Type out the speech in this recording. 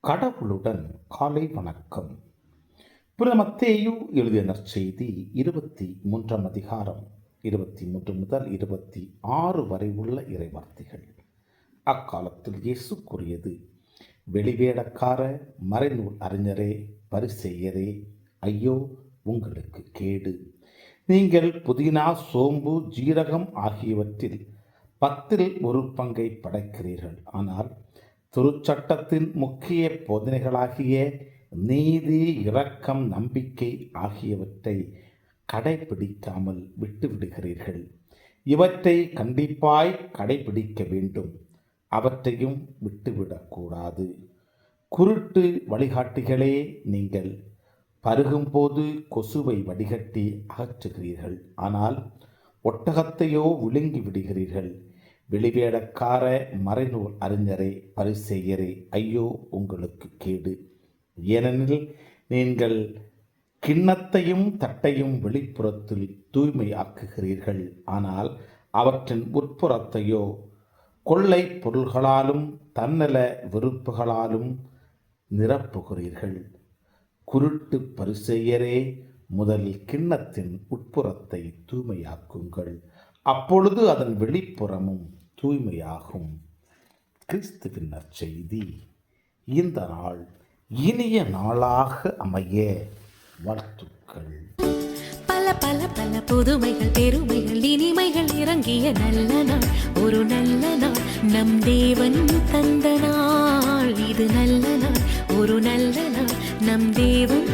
கடவுளுடன் காலை வணக்கம். புனித மத்தேயு எழுதிய நற்செய்தி 23ஆம் அதிகாரம் 23 முதல் 26 வரை உள்ள இறைவார்த்தைகள். அக்காலத்தில் இயேசு கூறியது: வெளிவேடக்கார மறைநூல் அறிஞரே, பரிசேயரே, ஐயோ உங்களுக்கு கேடு! நீங்கள் புதினா, சோம்பு, ஜீரகம் ஆகியவற்றில் 10 ஒரு பங்கை படைக்கிறீர்கள். ஆனால் திருச்சட்டத்தின் முக்கிய போதனைகளாகிய நீதி, இரக்கம், நம்பிக்கை ஆகியவற்றை கடைபிடிக்காமல் விட்டுவிடுகிறீர்கள். இவற்றை கண்டிப்பாய் கடைபிடிக்க வேண்டும், அவற்றையும் விட்டுவிடக்கூடாது. குருட்டு வழிகாட்டிகளே, நீங்கள் பருகும்போது கொசுவை வடிகட்டி அகற்றுகிறீர்கள், ஆனால் ஒட்டகத்தையோ விழுங்கி விடுகிறீர்கள். வெளிவேடக்கார மறைநூல் அறிஞரே, பரிசேயரே, ஐயோ உங்களுக்கு கேடு! ஏனெனில் நீங்கள் கிண்ணத்தையும் தட்டையும் வெளிப்புறத்தில் தூய்மையாக்குகிறீர்கள், ஆனால் அவற்றின் உட்புறத்தையோ கொள்ளை பொருள்களாலும் தன்னல வெறுப்புகளாலும் நிரப்புகிறீர்கள். குருட்டு பரிசேயரே, முதலில் கிண்ணத்தின் உட்புறத்தை தூய்மையாக்குங்கள், அப்பொழுது அதன் வெளிப்புறமும் தூய்மையாகும். கிறிஸ்துவின் நற்செய்தி. இந்த நாள் இனிய நாளாக அமைய வாழ்த்துக்கள். பல பல பல புதுமைகள், பெருமைகள், இனிமைகள் இறங்கிய நல்ல நாள், ஒரு நல்ல நாள், நம் தேவன் தந்த நாள். இது நல்ல நாள், ஒரு நல்ல நாள், நம் தேவன்